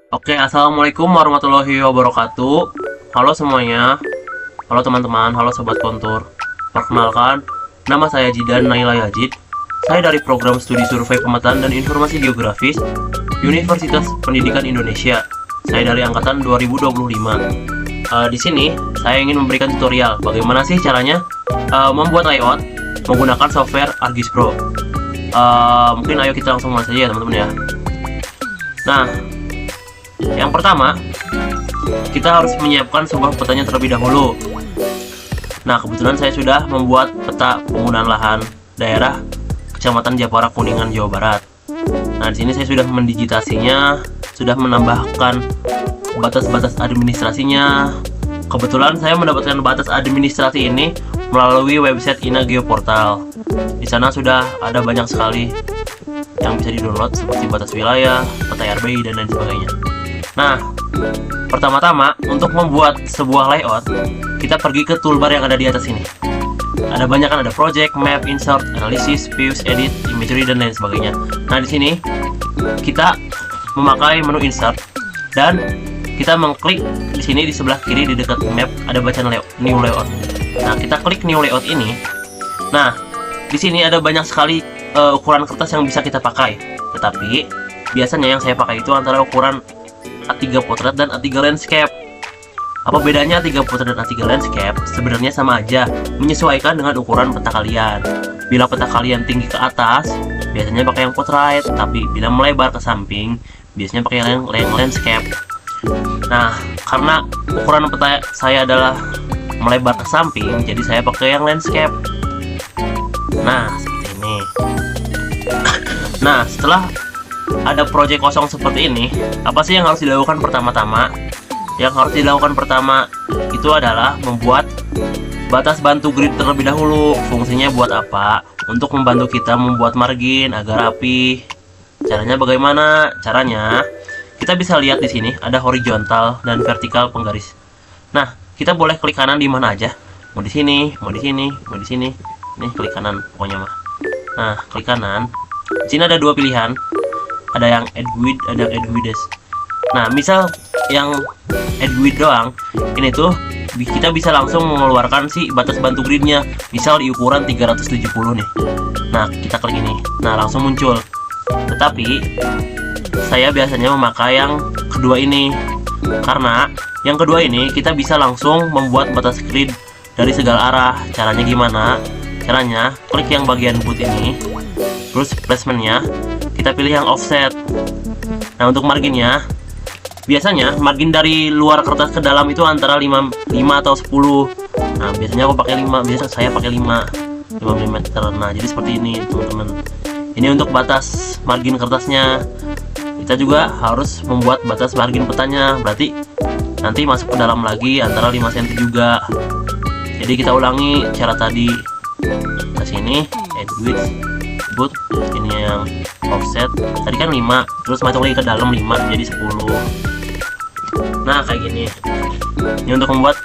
Oke, assalamualaikum warahmatullahi wabarakatuh. Halo semuanya, halo teman-teman, halo sobat kontur. Perkenalkan, nama saya Jidan Naila Yazid. Saya dari program studi survei pemetaan dan informasi geografis Universitas Pendidikan Indonesia. Saya dari angkatan 2025. Di sini saya ingin memberikan tutorial bagaimana sih caranya membuat layout menggunakan software ArcGIS Pro. Mungkin ayo kita langsung mulai saja ya teman-teman ya. Nah, yang pertama, kita harus menyiapkan sebuah petanya terlebih dahulu. Nah, kebetulan saya sudah membuat peta penggunaan lahan daerah Kecamatan Japara, Kuningan, Jawa Barat. Nah, di sini saya sudah mendigitasinya, sudah menambahkan batas-batas administrasinya. Kebetulan saya mendapatkan batas administrasi ini melalui website Ina Geoportal. Di sana sudah ada banyak sekali yang bisa di-download seperti batas wilayah, peta RBI, dan lain sebagainya. Nah, pertama-tama untuk membuat sebuah layout, kita pergi ke toolbar yang ada di atas ini. Ada banyak kan, ada project, map, insert, analysis, views, edit, imagery, dan lain sebagainya. Nah, di sini kita memakai menu insert dan kita mengklik di sini di sebelah kiri di dekat map ada bacaan layout, new layout. Nah, kita klik new layout ini. Nah, di sini ada banyak sekali ukuran kertas yang bisa kita pakai. Tetapi biasanya yang saya pakai itu antara ukuran A3 potret dan A3 landscape. Apa bedanya A3 potret dan A3 landscape? Sebenarnya sama aja, menyesuaikan dengan ukuran peta kalian. Bila peta kalian tinggi ke atas, biasanya pakai yang potret, tapi bila melebar ke samping, biasanya pakai yang landscape. Nah, karena ukuran peta saya adalah melebar ke samping, jadi saya pakai yang landscape. Nah, seperti ini. Nah, setelah ada project kosong seperti ini, apa sih yang harus dilakukan pertama-tama? Yang harus dilakukan pertama itu adalah membuat batas bantu grid terlebih dahulu. Fungsinya buat apa? Untuk membantu kita membuat margin agar rapi. Caranya bagaimana? Caranya kita bisa lihat di sini ada horizontal dan vertikal penggaris. Nah, kita boleh klik kanan di mana aja. Mau di sini, mau di sini, mau di sini. Nih, klik kanan pokoknya mah. Nah, klik kanan. Di sini ada dua pilihan. Ada yang add width, ada yang add width. Nah, misal yang add width doang, ini tuh kita bisa langsung mengeluarkan si batas bantu gridnya. Misal di ukuran 370 nih. Nah, kita klik ini. Nah, langsung muncul. Tetapi saya biasanya memakai yang kedua ini. Karena yang kedua ini kita bisa langsung membuat batas grid dari segala arah. Caranya gimana? Caranya klik yang bagian boot ini, terus placementnya kita pilih yang offset. Nah, untuk marginnya, biasanya margin dari luar kertas ke dalam itu antara 5 atau 10. Nah, biasanya aku pakai 5, biasanya saya pakai 5 mm. Nah, jadi seperti ini teman-teman. Ini untuk batas margin kertasnya. Kita juga harus membuat batas margin petanya, berarti nanti masuk ke dalam lagi antara 5 cm juga. Jadi kita ulangi cara tadi. Ke sini add width, boot, ini yang offset. Tadi kan 5, terus masuk lagi ke dalam 5 jadi 10. Nah, kayak gini. Ini untuk membuat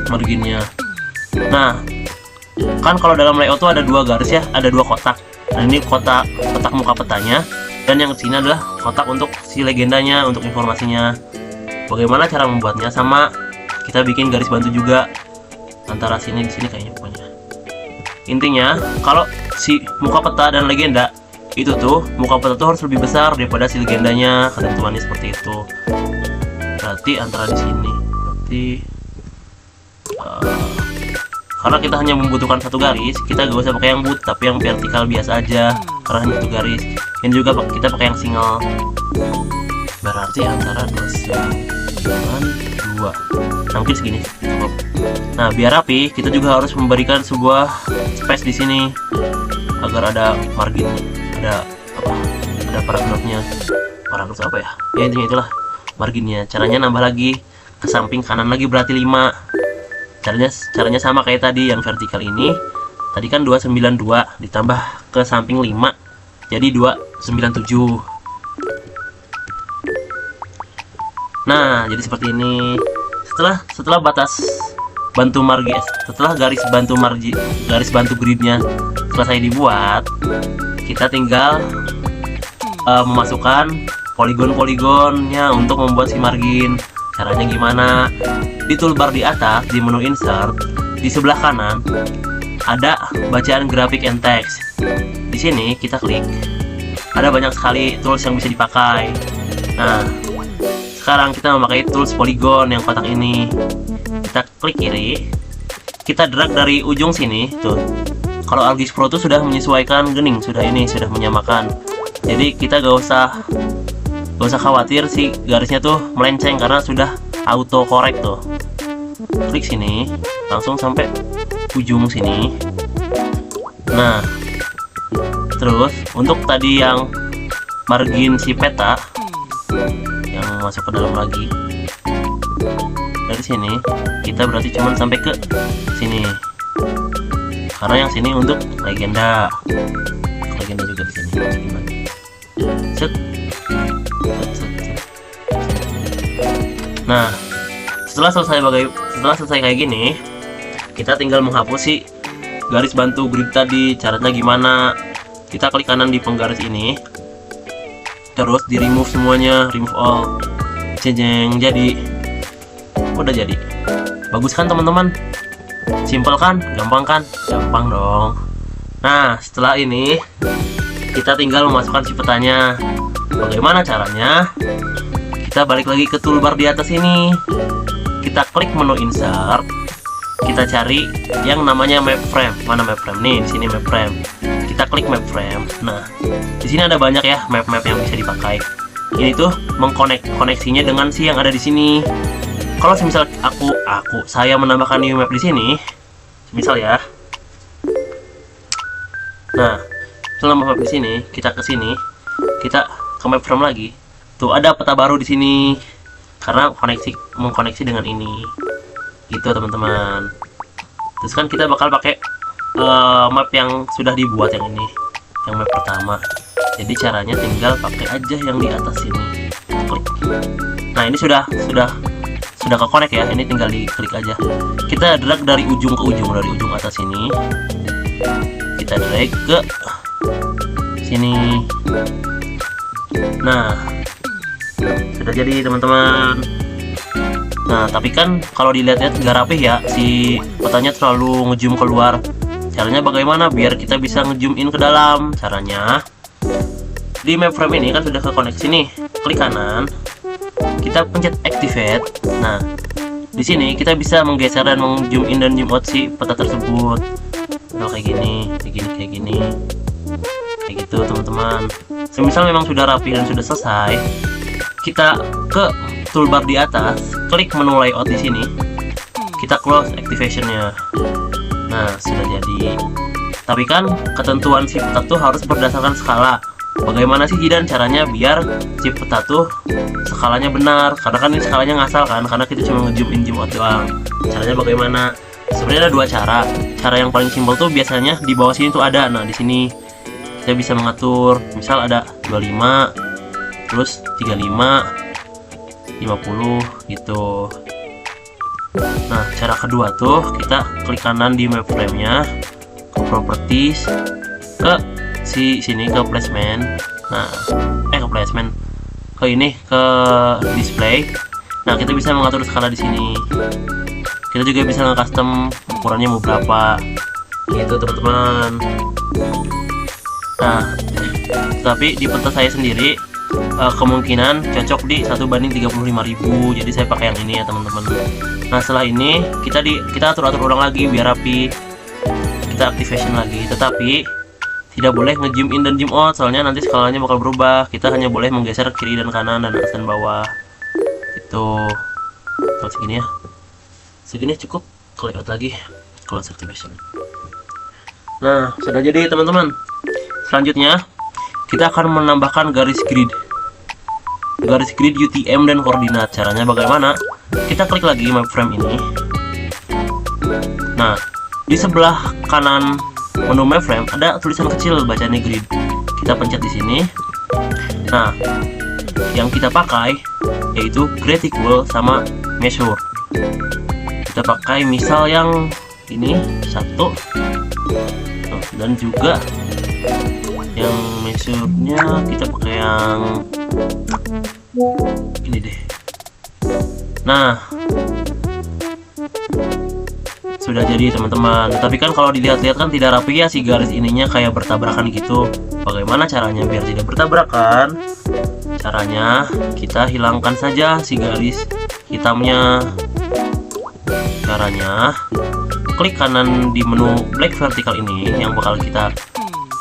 marginnya. Nah, kan kalau dalam layout tuh ada dua garis ya, ada dua kotak. Nah, ini kotak muka petanya, dan yang sini adalah kotak untuk si legendanya, untuk informasinya. Bagaimana cara membuatnya? Sama kita bikin garis bantu juga antara sini di sini kayaknya pokoknya. Intinya, kalau si muka peta dan legenda itu tuh, muka peta tuh harus lebih besar daripada si legendanya, ketentuannya seperti itu. Berarti antara di sini. Berarti karena kita hanya membutuhkan satu garis, kita gak usah pakai yang boot, tapi yang vertikal biasa aja, karena hanya satu garis. Ini juga kita pakai yang single. Berarti antara 292. Nah, mungkin segini cukup. Nah, biar rapi, kita juga harus memberikan sebuah space di sini agar ada margin, ada apa? Ada paragrafnya. Paragraf apa ya? Ya, intinya itulah marginnya. Caranya nambah lagi ke samping kanan lagi berarti 5. Caranya sama kayak tadi, yang vertikal ini. Tadi kan 292 ditambah ke samping 5 jadi 297. Nah, jadi seperti ini. Setelah batas bantu margin, setelah garis bantu gridnya selesai dibuat, kita tinggal memasukkan poligon-poligonnya untuk membuat si margin. Caranya gimana? Di toolbar di atas di menu insert di sebelah kanan ada bacaan graphic and text. Di sini kita klik. Ada banyak sekali tools yang bisa dipakai. Nah, sekarang kita memakai tools polygon yang kotak ini. Kita klik kiri. Kita drag dari ujung sini tuh. Kalau ArcGIS Pro itu sudah menyesuaikan gening, sudah menyamakan. Jadi kita gak usah khawatir si garisnya tuh melenceng karena sudah auto correct tuh. Klik sini, langsung sampai ujung sini. Nah, terus untuk tadi yang margin si peta yang masuk ke dalam lagi, dari sini kita berarti cuman sampai ke sini. Karena yang sini untuk legenda juga di sini. Set. Nah, setelah selesai kayak gini, kita tinggal menghapus si garis bantu grid tadi. Caranya gimana? Kita klik kanan di penggaris ini, terus di remove semuanya, remove all. Jeng, jadi udah jadi. Bagus kan teman-teman? Simple kan? Gampang kan? Gampang dong. Nah, setelah ini kita tinggal memasukkan si petanya. Bagaimana caranya? Kita balik lagi ke toolbar di atas ini. Kita klik menu insert. Kita cari yang namanya map frame. Mana map frame? Nih, di sini map frame. Kita klik map frame. Nah, di sini ada banyak ya map-map yang bisa dipakai. Ini tuh koneksinya dengan si yang ada di sini. Kalau misal saya menambahkan new map di sini, misal ya. Nah, setelah map di sini, kita ke sini, kita ke map frame lagi. Tuh ada peta baru di sini karena mengkoneksi dengan ini. Gitu teman-teman. Terus kan kita bakal pakai map yang sudah dibuat yang ini, yang map pertama. Jadi caranya tinggal pakai aja yang di atas sini. Klik. Nah, ini sudah ke connect ya, ini tinggal diklik aja. Kita drag dari ujung ke ujung, dari ujung atas sini kita drag ke sini. Nah, sudah jadi teman-teman. Nah, tapi kan kalau dilihat-lihat nggak rapih ya, si petanya terlalu ngezoom keluar. Caranya bagaimana biar kita bisa ngezoom in ke dalam? Caranya di map frame ini kan sudah ke koneksi nih, klik kanan, kita pencet activate. Nah, di sini kita bisa menggeser dan meng-zoom in dan zoom out si peta tersebut. Nah, kayak gini, kayak gitu teman-teman. Semisal memang sudah rapi dan sudah selesai, kita ke toolbar di atas, klik menu layout di sini, kita close activationnya. Nah, sudah jadi. Tapi kan ketentuan si peta tuh harus berdasarkan skala. Bagaimana sih Jidan caranya biar si peta tuh skalanya benar? Karena kan ini skalanya ngasal kan, karena kita cuma nge-zoom in zoom out doang. Caranya bagaimana? Sebenarnya ada dua cara. Cara yang paling simpel tuh biasanya di bawah sini tuh ada. Nah, di sini kita bisa mengatur, misal ada 25, terus 35, 50 gitu. Nah, cara kedua tuh kita klik kanan di map frame-nya, ke properties, ke sini ke placement. Nah, ke placement, ke ini ke display. Nah, kita bisa mengatur skala di sini. Kita juga bisa nge-custom ukurannya mau berapa gitu teman-teman. Nah, tapi di peta saya sendiri kemungkinan cocok di 1:35.000. Jadi saya pakai yang ini ya teman-teman. Nah, setelah ini kita atur-atur ulang lagi biar rapi. Kita activation lagi, tetapi tidak boleh nge-zoom in dan zoom out, soalnya nanti skalanya bakal berubah. Kita hanya boleh menggeser kiri dan kanan dan atas dan bawah. Itu kalau segini ya. Segini cukup. Layout lagi, close activation. Nah, sudah jadi teman-teman. Selanjutnya kita akan menambahkan garis grid UTM dan koordinat. Caranya bagaimana? Kita klik lagi map frame ini. Nah, di sebelah kanan menu map frame ada tulisan kecil bacanya grid. Kita pencet di sini. Nah, yang kita pakai yaitu create equal sama measure. Kita pakai misal yang ini 1 dan juga Yang measure-nya kita pakai yang ini deh. Nah, sudah jadi teman-teman. Tapi kan kalau dilihat-lihat kan tidak rapi ya, si garis ininya kayak bertabrakan gitu. Bagaimana caranya biar tidak bertabrakan? Caranya kita hilangkan saja si garis hitamnya. Caranya klik kanan di menu black vertical ini yang bakal kita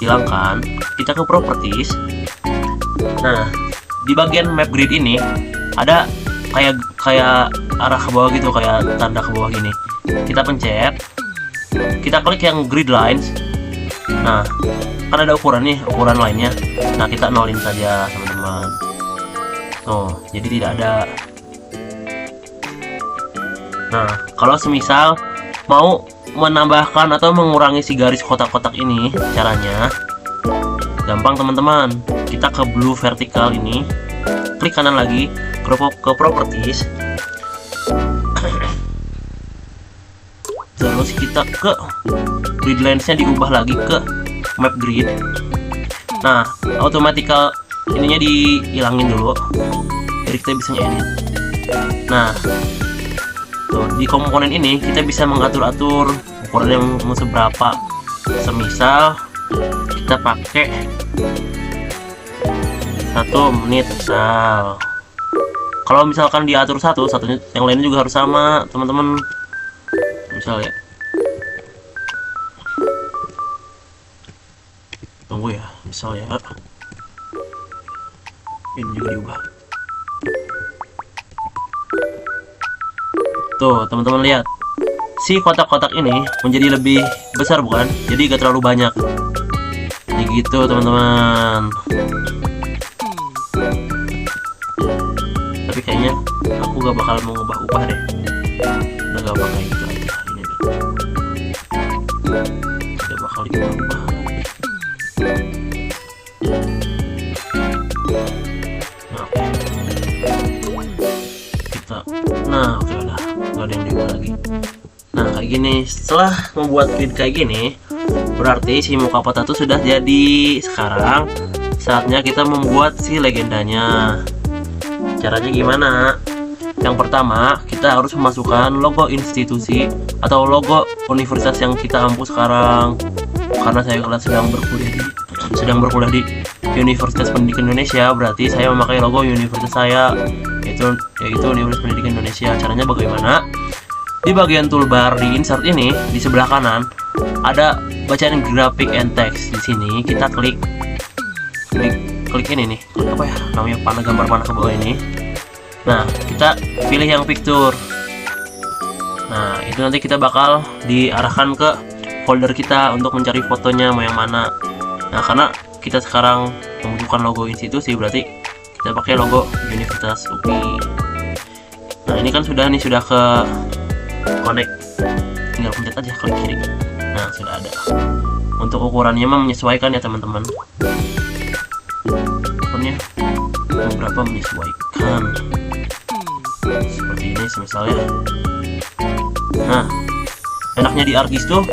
hilangkan. Kita ke properties. Nah, di bagian map grid ini ada kayak arah ke bawah gitu, kayak tanda ke bawah gini. Kita pencet, kita klik yang grid lines. Nah, kan ada ukuran nih, ukuran lainnya. Nah, kita nolin saja teman-teman. Tuh, jadi tidak ada. Nah, kalau semisal mau menambahkan atau mengurangi si garis kotak-kotak ini, caranya gampang teman-teman. Kita ke blue vertical ini, klik kanan lagi, ke properties, terus kita ke grid lines-nya diubah lagi ke map grid. Nah, automatical ininya dihilangin dulu, jadi kita bisa ngedit. Nah, tuh, di komponen ini kita bisa mengatur-atur ukuran yang mau seberapa. Semisal kita pakai 1 menit misal. Kalau misalkan diatur satunya yang lainnya juga harus sama teman-teman. Misal ya, tunggu ya, misal ya, ini juga diubah. Tuh teman-teman lihat, si kotak-kotak ini menjadi lebih besar bukan? Jadi gak terlalu banyak. Jadi gitu teman-teman. Tapi kayaknya aku gak bakal mau ubah-ubah deh. Udah gak bakal gitu aja ini deh. Tidak bakal diubah-ubah. Nah, oke. Kita, nah oke udah. Gak ada yang diubah lagi. Nah kayak gini, setelah membuat grid kayak gini, berarti si muka potato sudah jadi. Sekarang saatnya kita membuat si legendanya. Caranya gimana? Yang pertama, kita harus memasukkan logo institusi atau logo universitas yang kita ampu sekarang. Karena saya sedang berkuliah di Universitas Pendidikan Indonesia, berarti saya memakai logo universitas saya, yaitu Universitas Pendidikan Indonesia. Caranya bagaimana? Di bagian toolbar di insert ini, di sebelah kanan ada bacaan graphic and text. Di sini kita klik ini nih, klik apa ya namanya, gambar panah ke bawah ini. Nah, kita pilih yang picture. Nah, itu nanti kita bakal diarahkan ke folder kita untuk mencari fotonya mau yang mana. Nah, karena kita sekarang membutuhkan logo institusi, berarti kita pakai logo Universitas UI. Nah, ini kan sudah ke connect, tinggal pencet aja klik kiri. Nah, sudah ada. Untuk ukurannya mah menyesuaikan ya teman-teman. Ukurannya beberapa menyesuaikan. Seperti ini misalnya. Nah, enaknya di ArcGIS tuh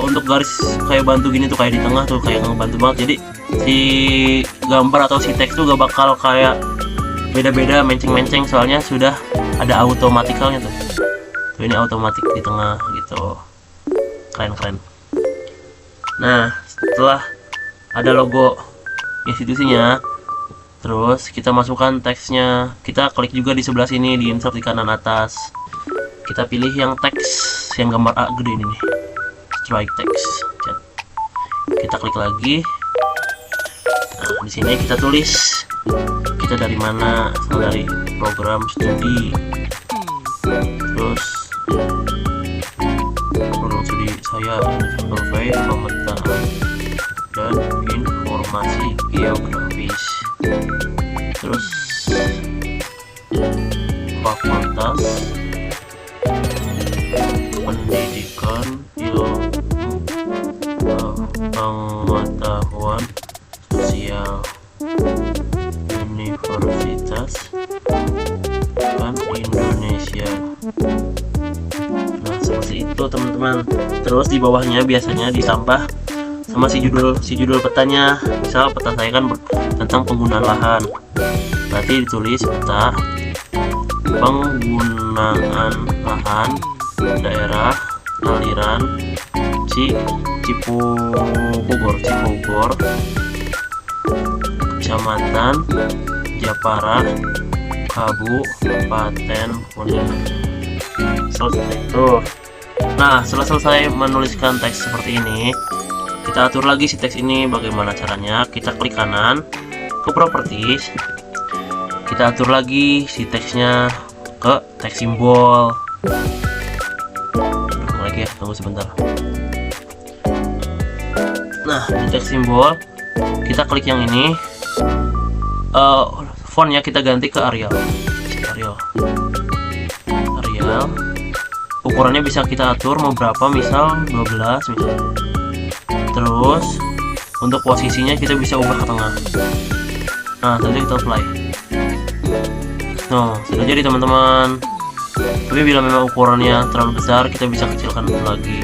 untuk garis kayak bantu gini tuh, kayak di tengah tuh kayak ngebantu banget. Jadi si gambar atau si teks tuh gak bakal kayak beda-beda menceng-menceng, soalnya sudah ada automatikalnya tuh. Tuh ini otomatis di tengah gitu. Keren-keren. Nah, setelah ada logo institusinya, terus kita masukkan teksnya. Kita klik juga di sebelah sini, di insert di kanan atas. Kita pilih yang teks yang gambar A gede ini nih, strike text. Kita klik lagi. Nah, di sini kita tulis kita dari mana, dari program studi. Terus program studi saya survei pemetaan dan informasi geografis. Terus fakultas pendidikan ilmu pengetahuan sosial Universitas kan Indonesia. Nah, seperti itu teman-teman. Terus di bawahnya biasanya ditambah sama si judul petanya. Misal peta saya kan tentang penggunaan lahan, berarti ditulis peta penggunaan lahan daerah aliran Cipugor, Kecamatan Japara, Kabupaten Kuningan. Selesai tuh. Nah, setelah selesai menuliskan teks seperti ini, kita atur lagi si teks ini. Bagaimana caranya? Kita klik kanan ke properties, kita atur lagi si teksnya ke teks simbol. Tunggu lagi ya, tunggu sebentar. Nah, di teks simbol kita klik yang ini. Fontnya kita ganti ke Arial. Ukurannya bisa kita atur mau berapa, misal 12 misal. Terus untuk posisinya kita bisa ubah ke tengah. Nah, tadi kita apply. Nah, sudah jadi teman-teman. Tapi bila memang ukurannya terlalu besar, kita bisa kecilkan lagi.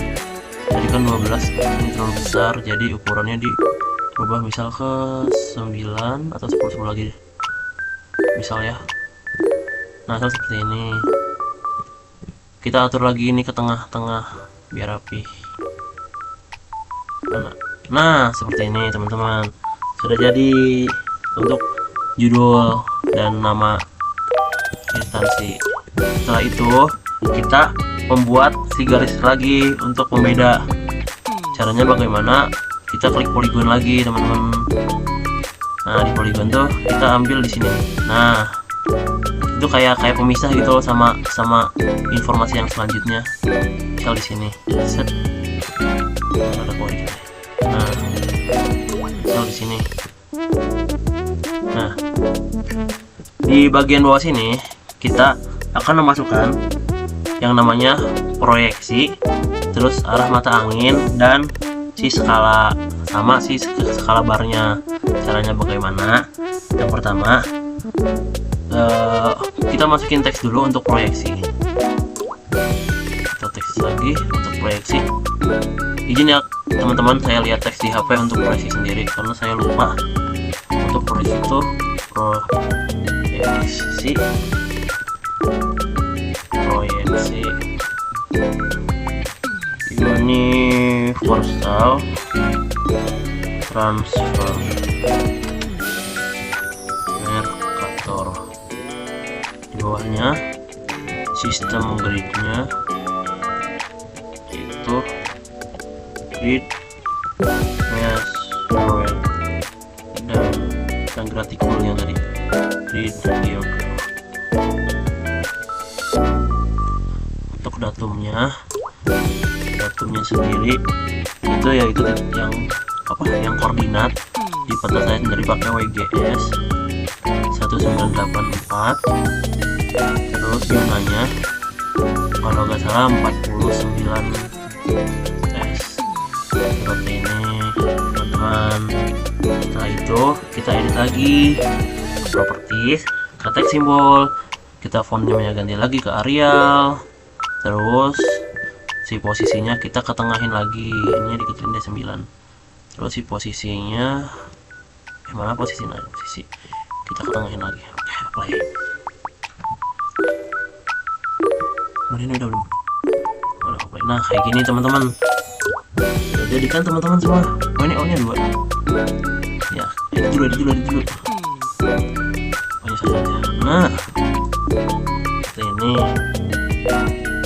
Tadi kan 12, ini terlalu besar, jadi ukurannya diubah misal ke 9 atau 10 lagi misal ya. Nah, seperti ini. Kita atur lagi ini ke tengah-tengah biar rapi. Nah, seperti ini teman-teman. Sudah jadi untuk judul dan nama instansi. Setelah itu kita membuat si garis lagi untuk pembeda. Caranya bagaimana? Kita klik poligon lagi teman-teman. Nah, di poligon tuh kita ambil di sini. Nah, itu kayak pemisah gitu sama informasi yang selanjutnya. Misal di sini set ada poligon. Nah, misal di sini. Nah, di bagian bawah sini kita akan memasukkan yang namanya proyeksi, terus arah mata angin, dan si skala, sama si skala barnya. Caranya bagaimana? Yang pertama, kita masukin teks dulu untuk proyeksi. Kita teks lagi untuk proyeksi. Izin ya teman-teman, saya lihat teks di HP untuk proyeksi sendiri karena saya lupa. Untuk proyeksi itu proyeksi universal transfer Mercator. Di bawahnya sistem gridnya itu grid measure dan gratikul yang tadi grid diagram. Untuk datumnya sendiri itu yaitu yang koordinat di peta saya sendiri pakai WGS 1984. Terus unanya kalau nggak salah 49 S. Seperti ini teman-teman. Setelah itu kita edit lagi ke properties, ke teks simbol, kita fontnya ganti lagi ke Arial. Terus si posisinya kita ketengahin lagi, ini dikecilin deh 9. Terus si posisinya gimana, posisi kita ketengahin lagi. Oke, apply. Ini udah belum? Udah apply. Nah, kayak gini teman-teman. Udah jadi kan teman-teman semua? Oh, ini O-nya 2. Ya, edit dulu. Oh, ini saja. Nah, seperti ini.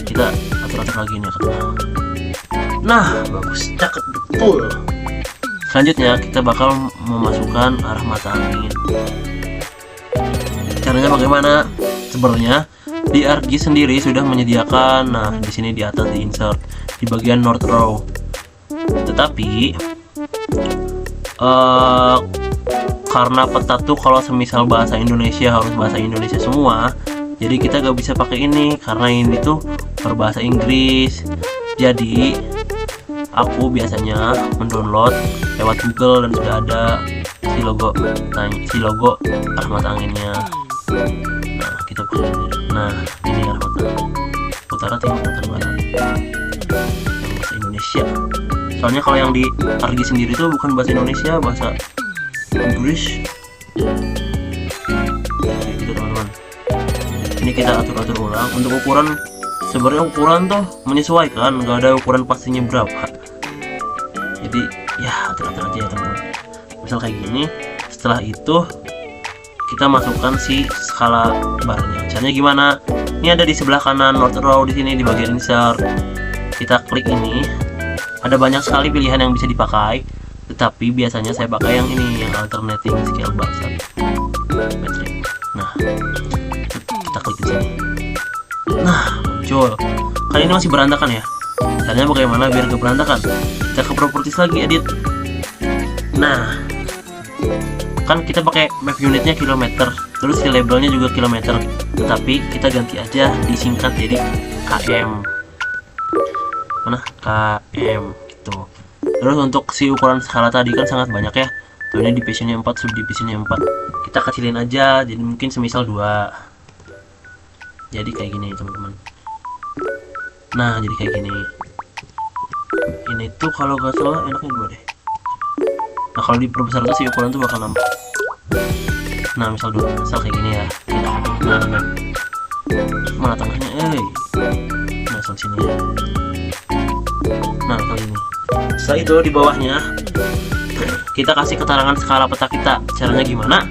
Kita atur lagi nih ke tengah. Nah, bagus, cakep betul. Selanjutnya kita bakal memasukkan arah mata angin. Caranya bagaimana? Sebenarnya di ArcGIS sendiri sudah menyediakan. Nah, di sini di atas di insert di bagian north row. Tetapi karena peta tuh kalau semisal bahasa Indonesia harus bahasa Indonesia semua. Jadi kita gak bisa pakai ini karena ini tuh berbahasa Inggris. Jadi aku biasanya mendownload lewat Google dan sudah ada si logo arah mata anginnya. Nah, kita pakai ini. Nah, ini arah mata angin utara, timur, dan barat yang bahasa Indonesia. Soalnya kalau yang di RG sendiri itu bukan bahasa Indonesia, bahasa Inggris. Oke, gitu teman-teman. Ini kita atur-atur ulang. Untuk ukuran, sebenarnya ukuran tuh menyesuaikan, nggak ada ukuran pastinya berapa. Jadi ya atur-atur aja ya teman-teman. Misal kayak gini. Setelah itu kita masukkan si skala barnya. Caranya gimana? Ini ada di sebelah kanan North Row, di sini di bagian insert. Kita klik ini. Ada banyak sekali pilihan yang bisa dipakai, tetapi biasanya saya pakai yang ini, yang alternating scale bar metric. Nah, kita klik di sini. Nah, muncul. Kali ini masih berantakan ya. Caranya bagaimana biar gak berantakan? Kita ke properties lagi, edit. Nah, kan kita pakai map unitnya kilometer, terus si labelnya juga kilometer, tetapi kita ganti aja, disingkat jadi km. Mana km gitu. Terus untuk si ukuran skala tadi kan sangat banyak ya. Tuh ini divisionnya 4, subdivisionnya 4. Kita kecilin aja, jadi mungkin semisal 2. Jadi kayak gini teman-teman. Nah, jadi kayak gini. Ini tuh kalau gak salah enaknya 2 deh. Nah, kalau diperbesar tuh si ukuran tuh bakal nambah. Nah, misal 2, misal kayak gini ya. Nah, mana tengahnya? Nah, misal sini ya. Nah, kali ini. Setelah itu di bawahnya kita kasih keterangan skala peta kita. Caranya gimana?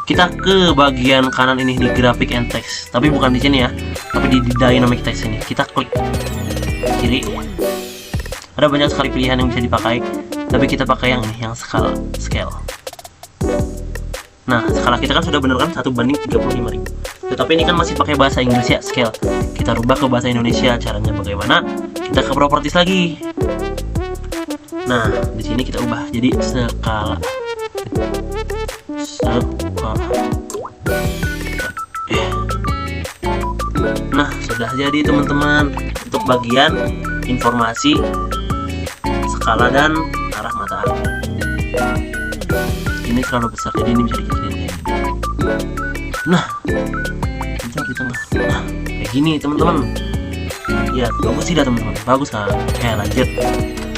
Kita ke bagian kanan ini di graphic and text, tapi bukan di sini ya, tapi di dynamic text ini. Kita klik kiri. Ada banyak sekali pilihan yang bisa dipakai, tapi kita pakai yang ini, yang scale. Nah, skala kita kan sudah bener kan 1:35.000. Tetapi ini kan masih pakai bahasa Inggris ya, scale. Kita rubah ke bahasa Indonesia. Caranya bagaimana? Kita ke properties lagi. Nah, di sini kita ubah jadi skala. Nah, sudah jadi teman-teman untuk bagian informasi skala dan arah matahari. Ini terlalu besar, jadi ini bisa dikecilin kayak gini. Nah, bentar di tengah. Nah, kayak gini teman-teman. Ya, bagus tidak teman-teman? Bagus kan? Oke, lanjut.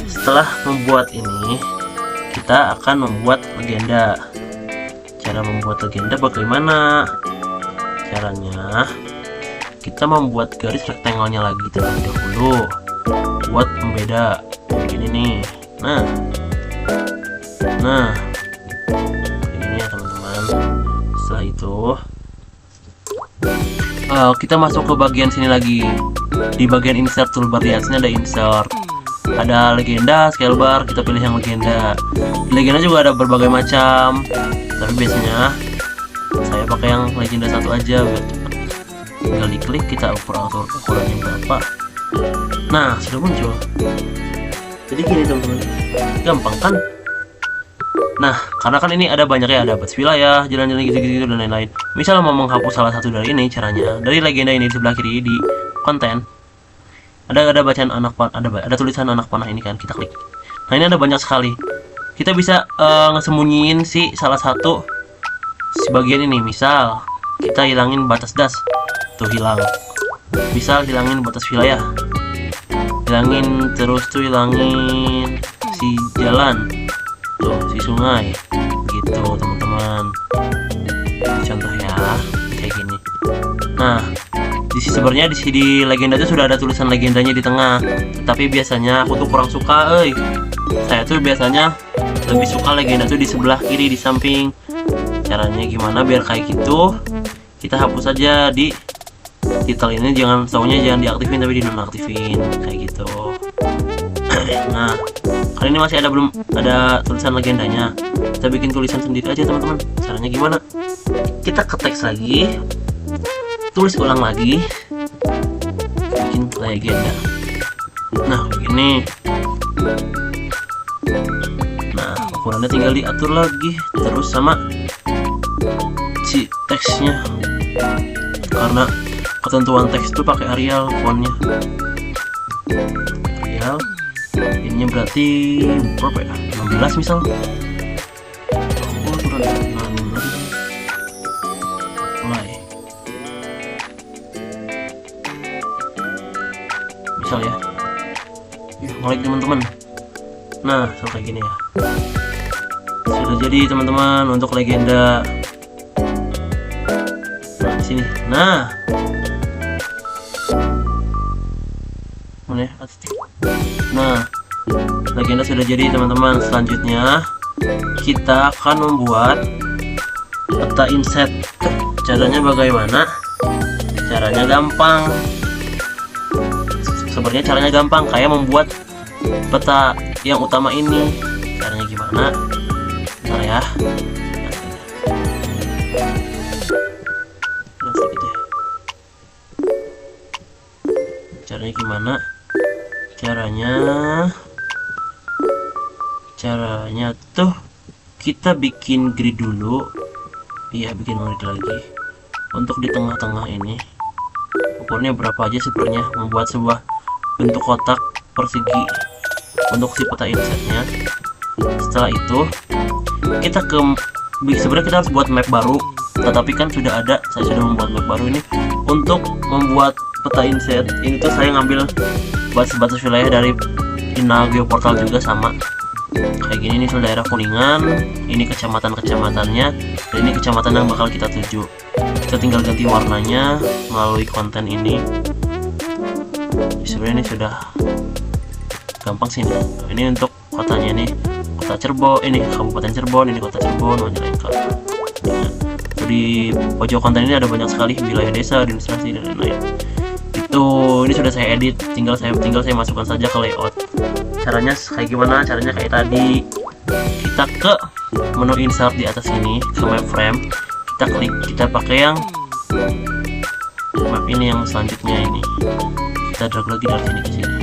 Setelah membuat ini, kita akan membuat legenda. Cara membuat legenda bagaimana? Caranya, kita membuat garis rektangelnya lagi terlebih dahulu. Buat pembeda. Begini nih. Nah, ini ya teman-teman. Setelah itu kita masuk ke bagian sini lagi. Di bagian insert toolbar di atasnya ada insert, ada legenda, scale bar. Kita pilih yang legenda. Di legenda juga ada berbagai macam, tapi biasanya saya pakai yang legenda 1 aja biar cepat. Tinggal diklik, kita atur ukurannya berapa. Nah, sudah muncul. Jadi gini teman-teman, gampang kan? Nah, karena kan ini ada banyak ya, ada batas wilayah, jalan-jalan gitu-gitu dan lain-lain. Misal mau menghapus salah satu dari ini, caranya dari legenda ini di sebelah kiri di konten ada bacaan anak panah, ada tulisan anak panah ini kan, kita klik. Nah, ini ada banyak sekali. Kita bisa ngesembunyiin si salah satu sebagian ini. Misal kita hilangin batas das, tuh hilang. Misal hilangin batas wilayah, hilangin, terus tuh hilangin si jalan, tuh si sungai, gitu teman-teman. Contoh ya, kayak gini. Nah, sebenarnya di legenda itu sudah ada tulisan legendanya di tengah, tapi biasanya aku tuh kurang suka. Saya tuh biasanya lebih suka legenda tuh di sebelah kiri, di samping. Caranya gimana biar kayak gitu? Kita hapus aja di title ini, jangan diaktifin tapi dinonaktifin kayak gitu. Nah, kali ini masih belum ada tulisan legendanya. Kita bikin tulisan sendiri aja teman-teman. Caranya gimana? Kita ke teks lagi, tulis ulang lagi, bikin legenda. Nah, begini. Nah, ukurannya tinggal diatur lagi, terus sama si teksnya. Karena ketentuan teks itu pakai Arial fontnya. Arial. Ininya berarti berapa ya? 16 misal. Misal ya. Mulai teman-teman. Nah, kayak gini ya. Sudah jadi teman-teman untuk legenda. Nah, di sini. Nah. Mana ya? Nah, legenda sudah jadi teman-teman. Selanjutnya kita akan membuat peta inset. Caranya bagaimana? Caranya gampang. Sebenarnya caranya gampang, kayak membuat peta yang utama ini. Caranya gimana? Bentar ya. Caranya gimana? Caranya tuh kita bikin grid dulu. Iya, bikin grid lagi. Untuk di tengah-tengah ini ukurnya berapa aja sebenarnya, membuat sebuah bentuk kotak persegi untuk si peta insetnya. Setelah itu kita sebenarnya kita harus buat map baru, tetapi kan sudah ada, saya sudah membuat map baru ini. Untuk membuat peta inset ini tuh saya ngambil batas-batas wilayah dari Ina Geoportal juga sama kayak gini. Ini daerah Kuningan, ini kecamatan-kecamatannya, dan ini kecamatan yang bakal kita tuju. Kita tinggal ganti warnanya melalui konten ini. Sebenarnya ini sudah gampang sih nih. Ini untuk kotanya nih, kota Cirebon, ini Kabupaten Cirebon, ini kota Cirebon, Majalengka. Di pojok konten ini ada banyak sekali wilayah desa, administrasi, dan lain-lain. Ini sudah saya edit, tinggal saya masukkan saja ke layout. Caranya kayak gimana? Caranya kayak tadi, kita ke menu insert di atas ini, ke map frame, kita klik, kita pakai yang map ini, yang selanjutnya ini kita drag lagi dari sini ke sini.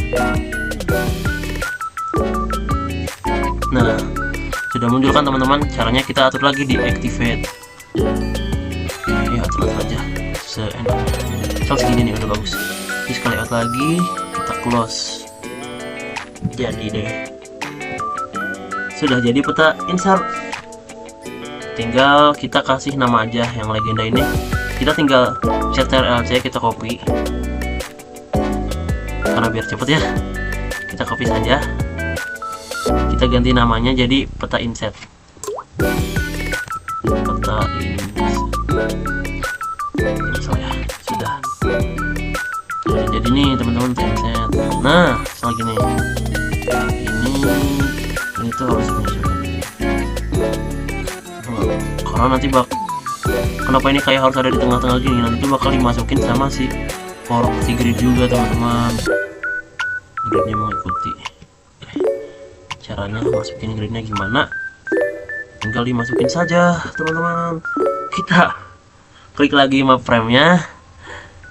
Nah, sudah muncul kan teman-teman? Caranya kita atur lagi di activate. Ya, atur aja seenaknya. Segini nih udah bagus. Terus layout lagi, kita close. Jadi deh, sudah jadi peta insert. Tinggal kita kasih nama aja yang legenda ini. Kita tinggal Ctrl+C, kita copy karena biar cepet ya. Kita copy saja, kita ganti namanya jadi peta inset. Peta inset ya, sudah jadi nih teman-teman, peta inset. Nah, soal gini, ini tuh harus menyesuaikan karena nanti kenapa ini kayak harus ada di tengah-tengah gini, nanti tuh bakal dimasukin sama si grid juga teman-teman. Gridnya mengikuti. Caranya masukin gridnya gimana? Tinggal dimasukin saja teman-teman. Kita klik lagi map frame-nya,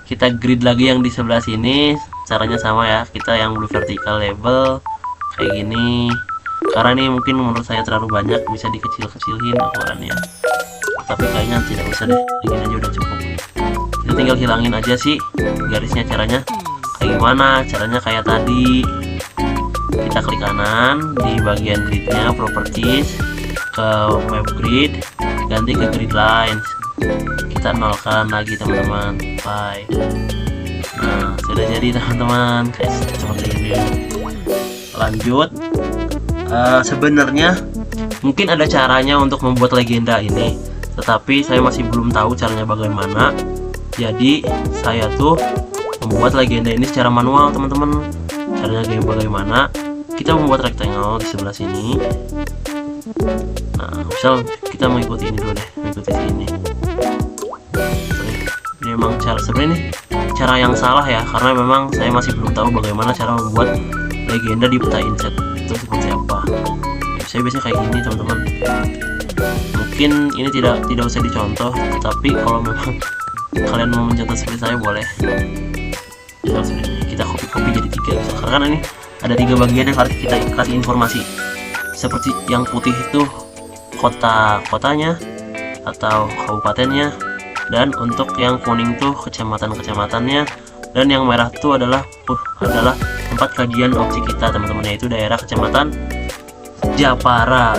kita grid lagi yang di sebelah sini. Caranya sama ya, kita yang blue vertical label kayak gini. Karena ini mungkin menurut saya terlalu banyak, bisa dikecil-kecilin ukurannya, tapi kayaknya tidak usah deh, begini aja udah cukup. Kita tinggal hilangin aja sih garisnya. Caranya kayak gimana? Caranya kayak tadi, kita klik kanan di bagian gridnya, properties, ke map grid, ganti ke grid lines, kita nolkan lagi teman-teman. Bye. Nah, sudah jadi teman-teman, kayak seperti ini. Lanjut, sebenarnya mungkin ada caranya untuk membuat legenda ini, tetapi saya masih belum tahu caranya bagaimana. Jadi saya tuh membuat legenda ini secara manual teman-teman. Caranya bagaimana? Kita membuat rectangle di sebelah sini. Nah, misal kita mengikuti ini dulu deh, mengikuti sini. Ini memang cara, sebenarnya ini cara yang salah ya, karena memang saya masih belum tahu bagaimana cara membuat legenda di peta inset itu seperti apa. Saya biasanya kayak gini teman-teman. Mungkin ini tidak usah dicontoh, tetapi kalau memang kalian mau mencontoh seperti saya boleh. Kita copy jadi 3, karena ini ada 3 bagian yang harus kita kasih informasi. Seperti yang putih itu kotanya atau kabupatennya, dan untuk yang kuning tuh kecamatan-kecamatannya, dan yang merah itu adalah tempat kajian opsi kita teman-teman, yaitu daerah kecamatan Japara.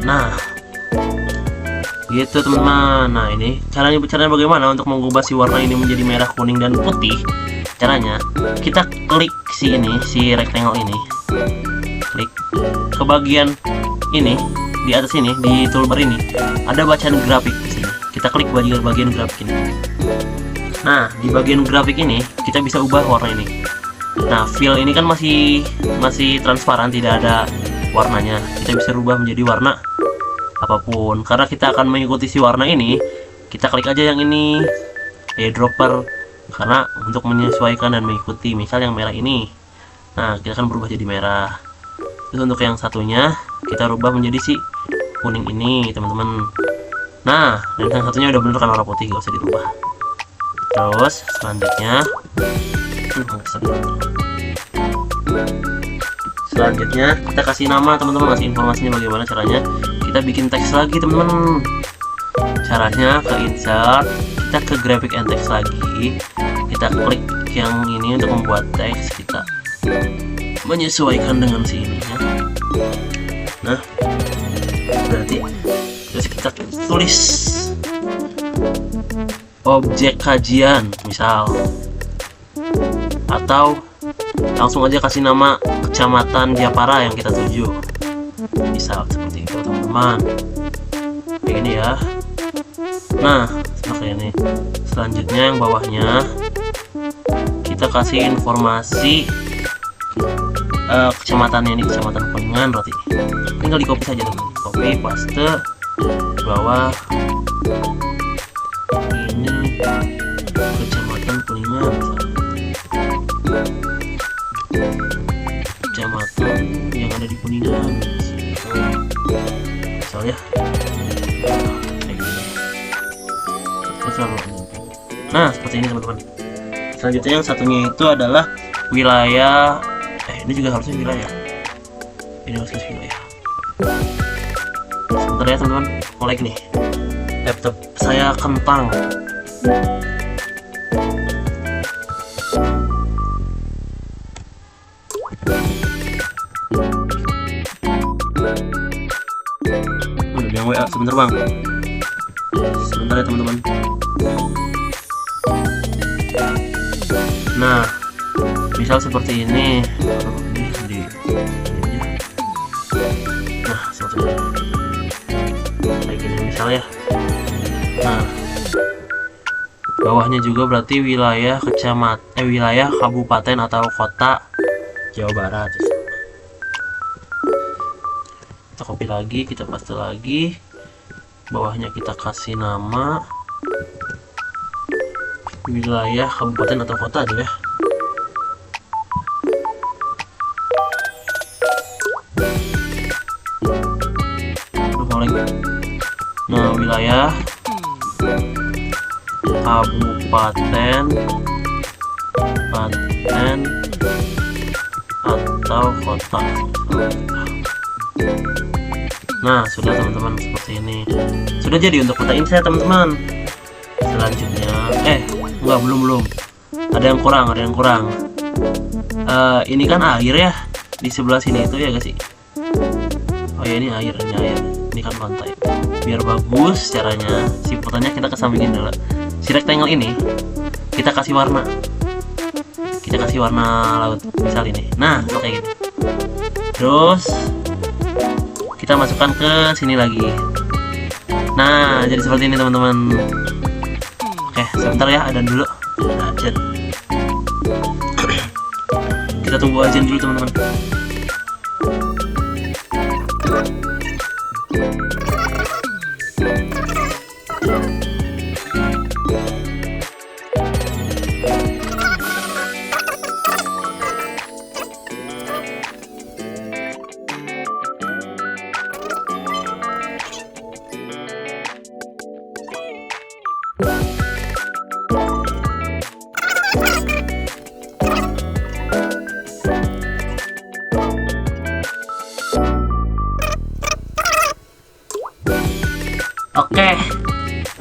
Nah, gitu teman-teman. Nah, ini caranya bagaimana untuk mengubah si warna ini menjadi merah, kuning, dan putih. Caranya kita klik si rectangle ini, klik ke bagian ini, di atas ini, di toolbar ini ada bacaan grafik di sini. Kita klik bagian grafik ini. Nah, di bagian grafik ini kita bisa ubah warna ini. Nah, fill ini kan masih transparan, tidak ada warnanya. Kita bisa rubah menjadi warna apapun. Karena kita akan mengikuti si warna ini, kita klik aja yang ini, eyedropper, karena untuk menyesuaikan dan mengikuti. Misal yang merah ini, nah kita akan berubah jadi merah. Terus untuk yang satunya kita rubah menjadi si kuning ini, teman-teman. Nah, dan yang satunya udah bener kan warna putih, gak usah dirubah. Terus selanjutnya kita kasih nama, teman-teman, kasih informasinya bagaimana caranya. Kita bikin teks lagi, teman-teman. Caranya ke insert, kita ke graphic and text lagi, kita klik yang ini untuk membuat teks, kita menyesuaikan dengan si ininya. Nah, berarti terus kita tulis objek kajian misal, atau langsung aja kasih nama kecamatan Japara yang kita tuju, misal seperti itu, teman-teman. Kayak gini ya. Nah, seperti ini. Selanjutnya yang bawahnya kita kasih informasi kecamatannya, ini kecamatan Kuningan berarti. Tinggal di copy saja, teman. Copy, paste bawah. Ini kecamatan Kuningan, kecamatan yang ada di Kuningan, misalnya. Nah, seperti ini, teman-teman. Selanjutnya yang satunya itu adalah wilayah. Ini juga harusnya wilayah. Ini harusnya wilayah. Sebentar ya, teman-teman. Mulai nih. Laptop saya kentang. Yang WA sebentar, Bang. Sebentar ya, teman-teman. Nah, misal seperti ini. Nah, seperti ini. Kayak gini misal ya. Nah, bawahnya juga berarti wilayah wilayah kabupaten atau kota Jawa Barat. Kita copy lagi, kita paste lagi. Bawahnya kita kasih nama wilayah kabupaten atau kota aja ya. Nah, wilayah kabupaten atau kota. Nah, sudah, teman-teman, seperti ini. Sudah jadi untuk kota ini saya, teman-teman. Selanjutnya enggak, belum. Ada yang kurang. Ini kan air ya. Di sebelah sini itu ya, guys sih. Oh ya, ini air. Ini kan pantai. Biar bagus caranya, si fotonya kita kesampingin dulu. Si rectangle ini kita kasih warna. Kita kasih warna laut, misal ini. Nah, kayak gini. Terus kita masukkan ke sini lagi. Nah, jadi seperti ini, teman-teman. Oke, sebentar ya, adan dulu. Ajan. Kita tunggu ajan dulu, teman-teman. Oke,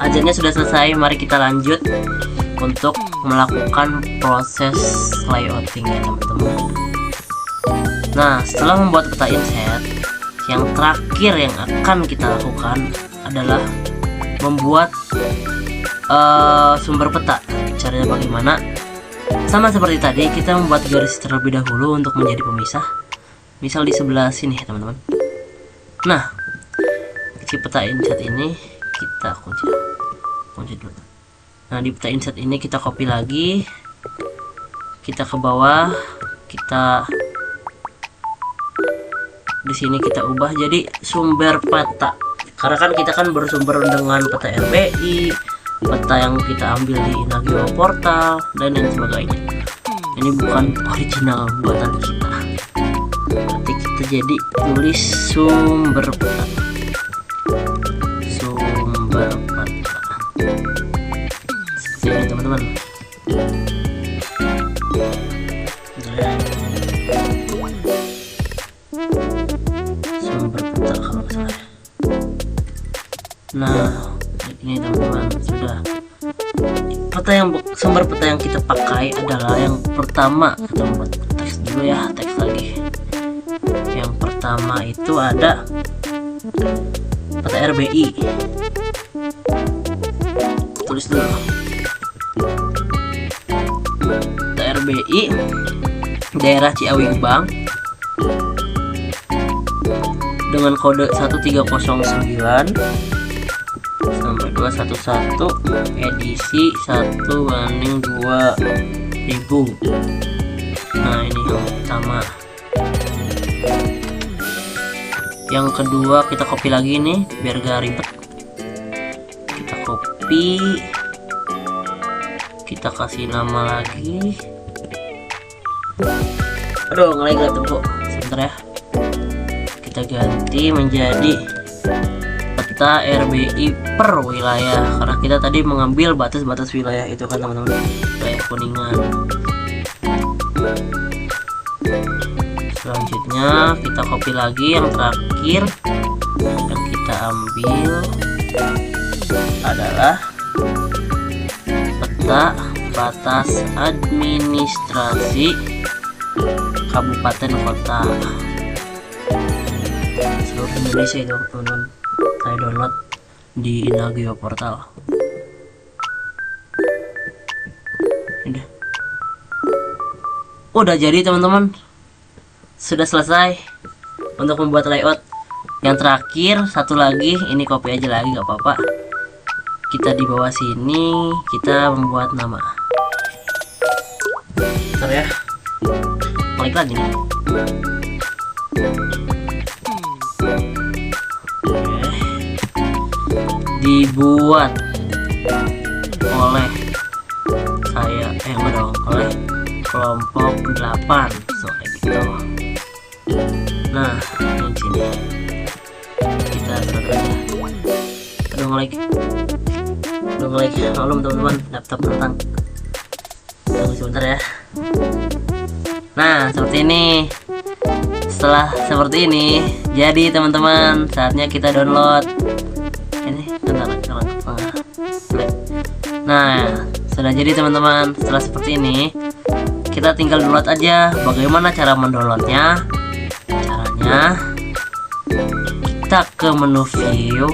ajannya sudah selesai. Mari kita lanjut untuk melakukan proses layouting ya, teman-teman. Nah, setelah membuat peta inset, yang terakhir yang akan kita lakukan adalah membuat sumber peta. Caranya bagaimana? Sama seperti tadi, kita membuat garis terlebih dahulu untuk menjadi pemisah. Misal di sebelah sini ya, teman-teman. Nah, si peta inset ini kita kunci dulu. Nah, di peta inset ini kita copy lagi, kita ke bawah, kita di sini kita ubah jadi sumber peta, karena kan kita kan bersumber dengan peta RBI, peta yang kita ambil di Inagio Portal dan lain sebagainya. Ini bukan original buatan kita. Nanti kita jadi tulis sumber peta, seperti ini teman-teman. Sumber peta kalau nggak salah. Nah, ini teman-teman, sudah sumber peta yang kita pakai adalah yang pertama. Kita buat teks dulu ya, teks lagi. Yang pertama itu ada peta RBI, tulis dulu peta RBI daerah Ciawi Gebang dengan kode 1309 sampai 211 edisi 1/2000. Nah, ini yang pertama. Yang kedua kita copy lagi nih biar gak ribet. Kita copy, kita kasih nama lagi. Aduh, ngelag tunggu sebentar ya. Kita ganti menjadi peta RBI per wilayah, karena kita tadi mengambil batas-batas wilayah itu kan teman-teman, wilayah Kuningan. Selanjutnya kita copy lagi yang terakhir, yang kita ambil adalah peta batas administrasi kabupaten kota seluruh Indonesia itu teman-teman. Saya download di Inagio Portal. Udah jadi teman-teman, sudah selesai untuk membuat layout. Yang terakhir satu lagi, ini copy aja lagi gak apa-apa. Kita di bawah sini kita membuat nama. Bentar ya, klik lagi nih. Dibuat oleh saya oleh kelompok 8, so kayak gitu. Nah, di sini kita start aja. Aduh ngelag, malum teman-teman, laptop tentang. Tunggu sebentar ya. Nah, seperti ini. Setelah seperti ini, jadi teman-teman, saatnya kita download. Nah, sudah jadi teman-teman. Setelah seperti ini, kita tinggal download aja. Bagaimana cara mendownloadnya? Caranya kita ke menu view,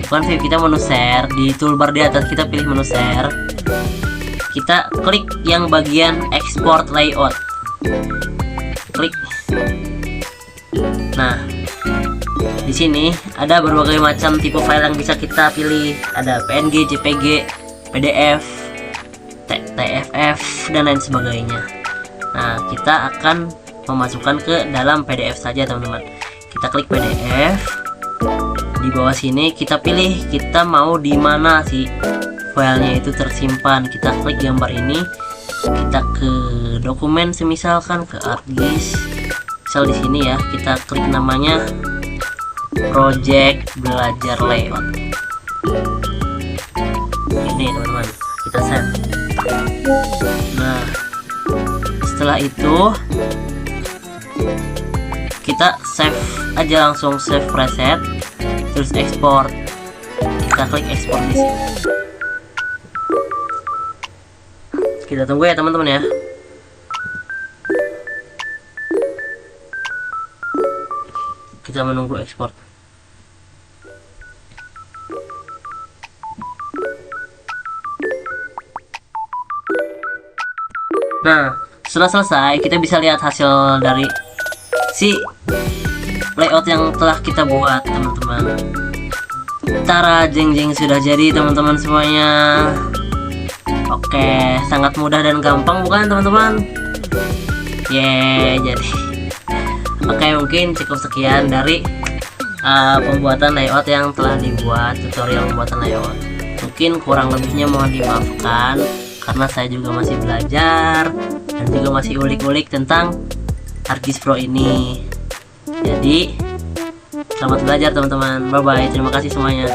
bukan view, kita menu share. Di toolbar di atas kita pilih menu share. Kita klik yang bagian export layout, klik. Nah, di sini ada berbagai macam tipe file yang bisa kita pilih. Ada PNG, JPG, PDF, TFF, dan lain sebagainya. Nah, kita akan memasukkan ke dalam PDF saja teman-teman. Kita klik PDF. Di bawah sini kita pilih kita mau di mana sih filenya itu tersimpan. Kita klik gambar ini, kita ke dokumen, semisalkan ke ArcGIS. Misal di sini ya, kita klik namanya project belajar layout. Ini teman-teman, kita save. Nah, setelah itu kita save aja, langsung save preset, terus export. Kita klik export di sini. Kita tunggu ya teman-teman ya. Kita menunggu ekspor. Nah, setelah selesai kita bisa lihat hasil dari si layout yang telah kita buat, teman-teman. Tara, jeng sudah jadi, teman-teman semuanya. Oke, sangat mudah dan gampang bukan, teman-teman? Jadi oke, mungkin cukup sekian dari pembuatan layout yang telah dibuat, tutorial pembuatan layout. Mungkin kurang lebihnya mohon dimaafkan karena saya juga masih belajar dan juga masih ulik-ulik tentang ArcGIS Pro ini. Jadi selamat belajar, teman-teman. Bye bye, terima kasih semuanya.